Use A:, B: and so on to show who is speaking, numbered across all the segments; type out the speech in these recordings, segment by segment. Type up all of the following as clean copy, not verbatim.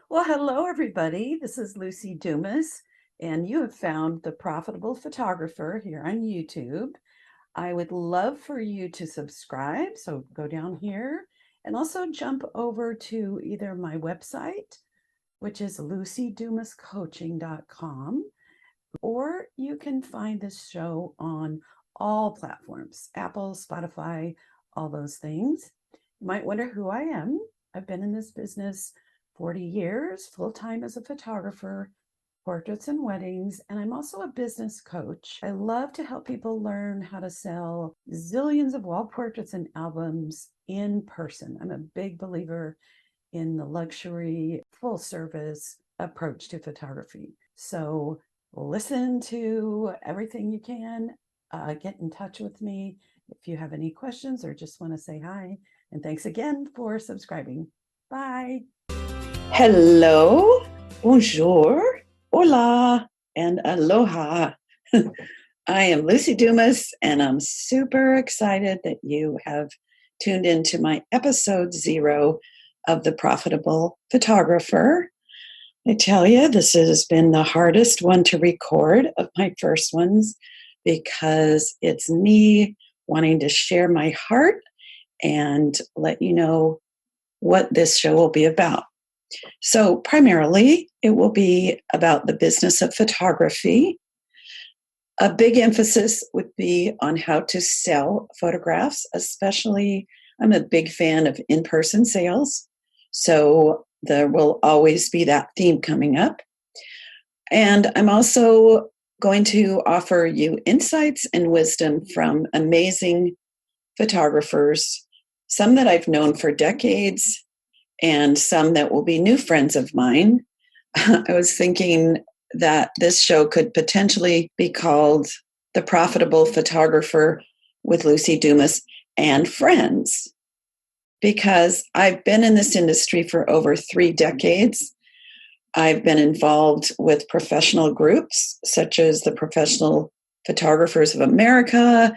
A: Well, hello, everybody. This is Luci Dumas, and you have found the Profitable Photographer here on YouTube. I would love for you to subscribe, so go down here and also jump over to either my website, which is lucidumascoaching.com, or you can find this show on all platforms, Apple, Spotify, all those things. You might wonder who I am. I've been in this business 40 years, full-time as a photographer, portraits and weddings, and I'm also a business coach. I love to help people learn how to sell zillions of wall portraits and albums in person. I'm a big believer in the luxury, full service approach to photography. So listen to everything you can. Get in touch with me if you have any questions or just want to say hi. And thanks again for subscribing. Bye. Hello, bonjour, hola, and aloha. I am Luci Dumas, and I'm super excited that you have tuned into my episode 0 of The Profitable Photographer. I tell you, this has been the hardest one to record of my first ones because it's me wanting to share my heart and let you know what this show will be about. So primarily, it will be about the business of photography. A big emphasis would be on how to sell photographs, especially I'm a big fan of in-person sales. So there will always be that theme coming up. And I'm also going to offer you insights and wisdom from amazing photographers, some that I've known for decades and some that will be new friends of mine. I was thinking that this show could potentially be called The Profitable Photographer with Luci Dumas and Friends, because I've been in this industry for over 3 decades. I've been involved with professional groups such as the Professional Photographers of America,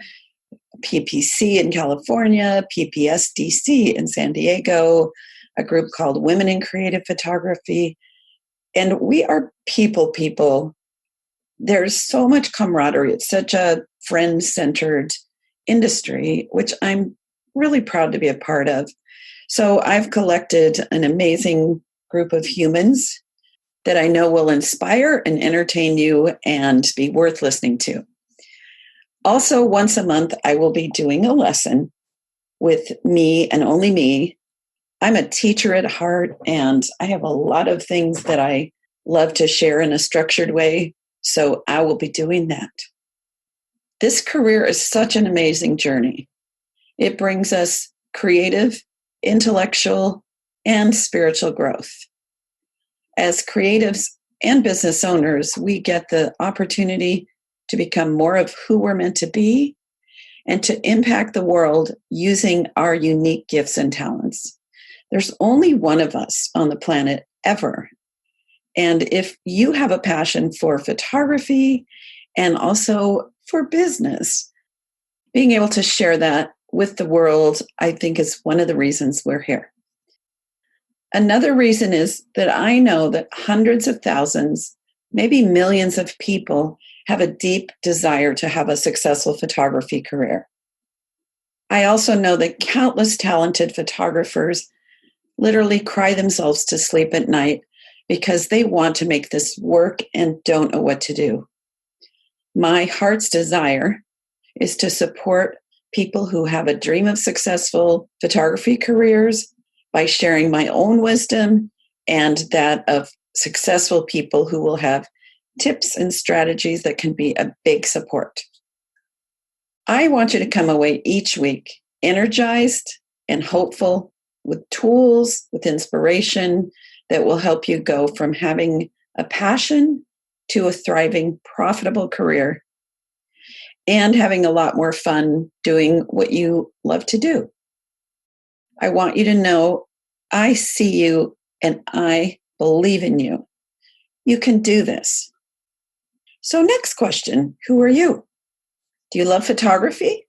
A: PPC in California, PPSDC in San Diego, a group called Women in Creative Photography. And we are people. There's so much camaraderie. It's such a friend-centered industry, which I'm really proud to be a part of. So I've collected an amazing group of humans that I know will inspire and entertain you and be worth listening to. Also, once a month, I will be doing a lesson with me and only me. I'm a teacher at heart, and I have a lot of things that I love to share in a structured way, so I will be doing that. This career is such an amazing journey. It brings us creative, intellectual, and spiritual growth. As creatives and business owners, we get the opportunity to become more of who we're meant to be and to impact the world using our unique gifts and talents. There's only one of us on the planet ever. And if you have a passion for photography and also for business, being able to share that with the world, I think is one of the reasons we're here. Another reason is that I know that hundreds of thousands, maybe millions of people have a deep desire to have a successful photography career. I also know that countless talented photographers literally cry themselves to sleep at night because they want to make this work and don't know what to do. My heart's desire is to support people who have a dream of successful photography careers by sharing my own wisdom and that of successful people who will have tips and strategies that can be a big support. I want you to come away each week energized and hopeful, with tools, with inspiration that will help you go from having a passion to a thriving, profitable career and having a lot more fun doing what you love to do. I want you to know I see you and I believe in you. You can do this. So next question, who are you? Do you love photography?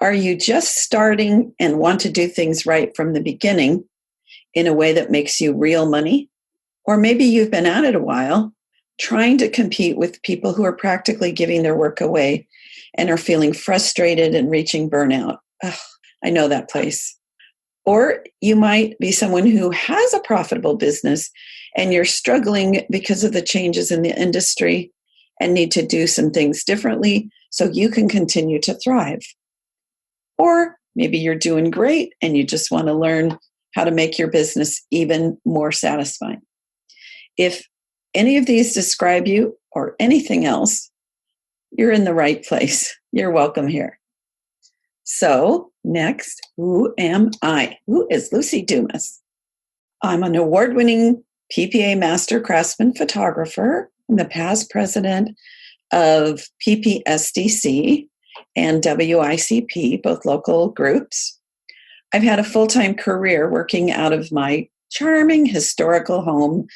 A: Are you just starting and want to do things right from the beginning in a way that makes you real money?
B: Or maybe you've been at it a while, trying to compete with people who are practically giving their work away and are feeling frustrated and reaching burnout. Ugh, I know that place. Or you might be someone who has a profitable business and you're struggling because of the changes in the industry and need to do some things differently so you can continue to thrive. Or maybe you're doing great and you just want to learn how to make your business even more satisfying. If any of these describe you or anything else, you're in the right place. You're welcome here. So next, who am I? Who is Luci Dumas? I'm an award-winning PPA Master Craftsman photographer. I'm the past president of PPSDC and WICP, both local groups. I've had a full-time career working out of my charming historical home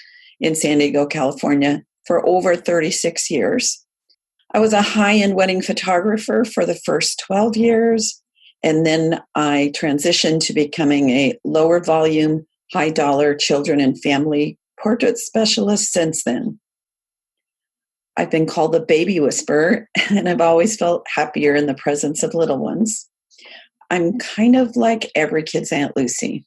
B: in San Diego, California for over 36 years. I was a high-end wedding photographer for the first 12 years, and then I transitioned to becoming a lower volume, high dollar children and family portrait specialist since then. I've been called the baby whisperer, and I've always felt happier in the presence of little ones. I'm kind of like every kid's Aunt Lucy.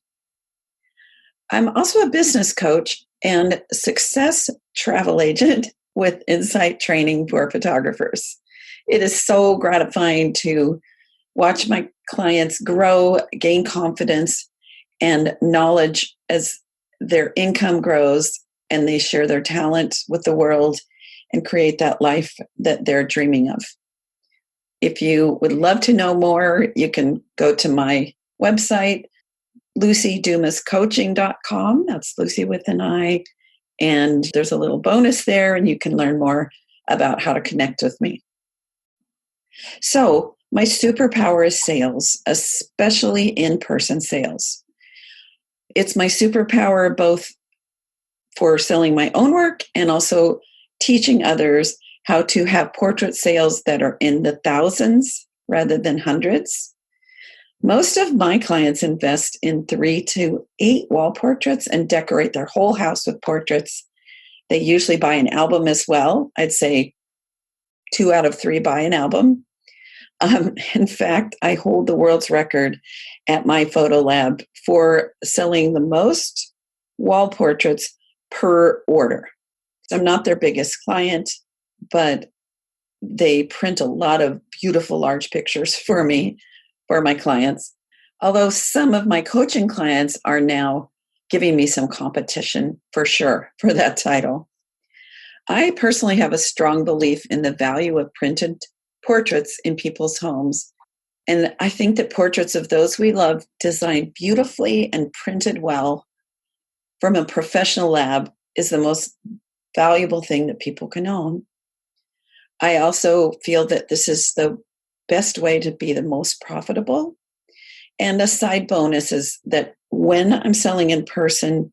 B: I'm also a business coach and success travel agent with insight training for photographers. It is so gratifying to watch my clients grow, gain confidence and knowledge as their income grows and they share their talent with the world and create that life that they're dreaming of. If you would love to know more, you can go to my website, LuciDumasCoaching.com. That's Lucy with an I. And there's a little bonus there, and you can learn more about how to connect with me. So my superpower is sales, especially in-person sales. It's my superpower both for selling my own work and also teaching others how to have portrait sales that are in the thousands rather than hundreds. Most of my clients invest in 3 to 8 wall portraits and decorate their whole house with portraits. They usually buy an album as well. I'd say 2 out of 3 buy an album. In fact, I hold the world's record at my photo lab for selling the most wall portraits per order. So I'm not their biggest client, but they print a lot of beautiful large pictures for me, for my clients. Although some of my coaching clients are now giving me some competition for sure for that title. I personally have a strong belief in the value of printed portraits in people's homes. And I think that portraits of those we love, designed beautifully and printed well from a professional lab, is the most valuable thing that people can own. I also feel that this is the best way to be the most profitable. And a side bonus is that when I'm selling in person,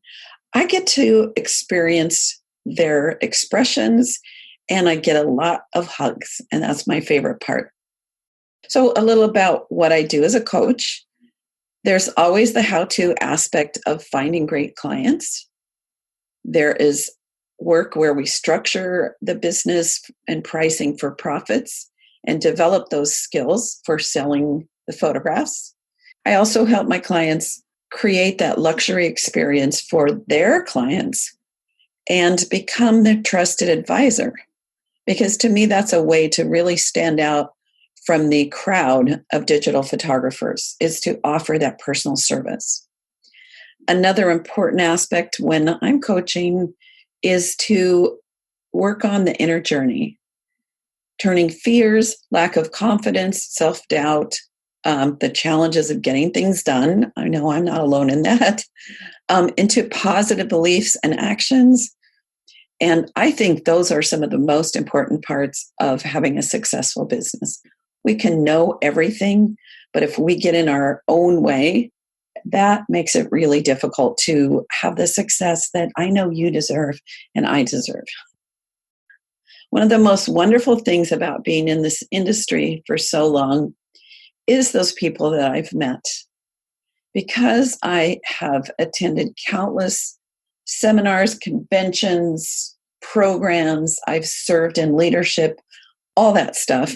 B: I get to experience their expressions and I get a lot of hugs. And that's my favorite part. So a little about what I do as a coach. There's always the how-to aspect of finding great clients. There is work where we structure the business and pricing for profits and develop those skills for selling the photographs. I also help my clients create that luxury experience for their clients and become their trusted advisor. Because to me, that's a way to really stand out from the crowd of digital photographers, is to offer that personal service. Another important aspect when I'm coaching is to work on the inner journey, turning fears, lack of confidence, self-doubt, the challenges of getting things done, I know I'm not alone in that, into positive beliefs and actions. And I think those are some of the most important parts of having a successful business. We can know everything, but if we get in our own way, that makes it really difficult to have the success that I know you deserve and I deserve. One of the most wonderful things about being in this industry for so long is those people that I've met. Because I have attended countless seminars, conventions, programs. I've served in leadership, all that stuff.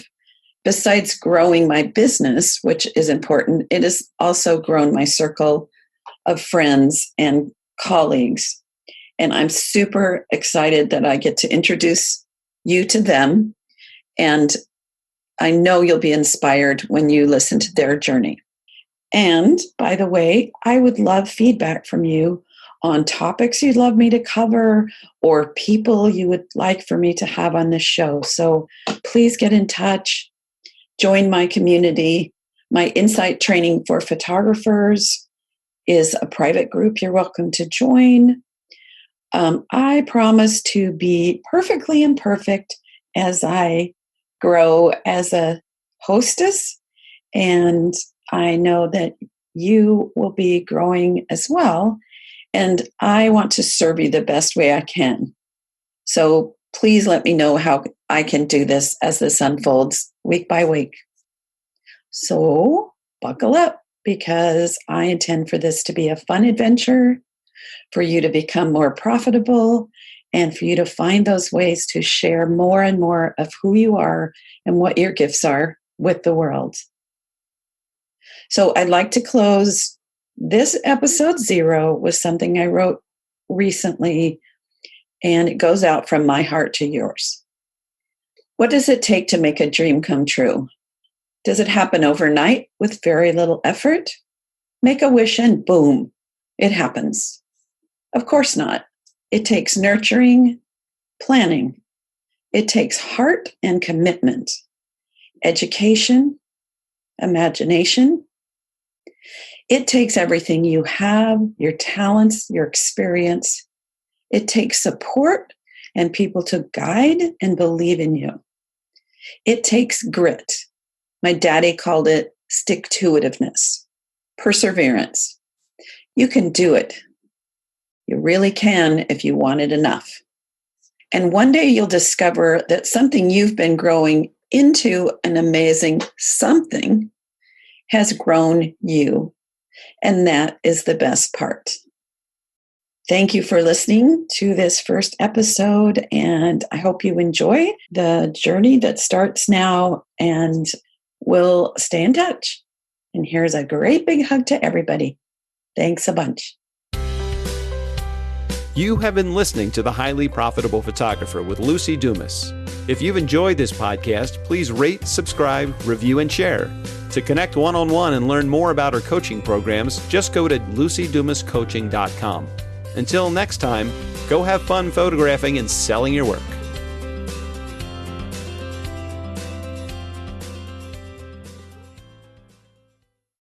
B: Besides growing my business, which is important, it has also grown my circle of friends and colleagues. And I'm super excited that I get to introduce you to them. And I know you'll be inspired when you listen to their journey. And by the way, I would love feedback from you on topics you'd love me to cover or people you would like for me to have on this show. So please get in touch, join my community. My Insight Training for Photographers is a private group you're welcome to join. I promise to be perfectly imperfect as I grow as a hostess, and I know that you will be growing as well, and I want to serve you the best way I can. So please let me know how I can do this as this unfolds week by week. So buckle up, because I intend for this to be a fun adventure, for you to become more profitable, and for you to find those ways to share more and more of who you are and what your gifts are with the world. So I'd like to close this episode 0 with something I wrote recently, and it goes out from my heart to yours. What does it take to make a dream come true? Does it happen overnight with very little effort? Make a wish and boom, it happens. Of course not. It takes nurturing, planning. It takes heart and commitment, education, imagination. It takes everything you have, your talents, your experience. It takes support and people to guide and believe in you. It takes grit. My daddy called it stick-to-itiveness, perseverance. You can do it. You really can if you want it enough. And one day you'll discover that something you've been growing into an amazing something has grown you. And that is the best part. Thank you for listening to this first episode, and I hope you enjoy the journey that starts now, and we'll stay in touch. And here's a great big hug to everybody. Thanks a bunch.
C: You have been listening to The Highly Profitable Photographer with Luci Dumas. If you've enjoyed this podcast, please rate, subscribe, review, and share. To connect one-on-one and learn more about our coaching programs, just go to lucidumascoaching.com. Until next time, go have fun photographing and selling your work.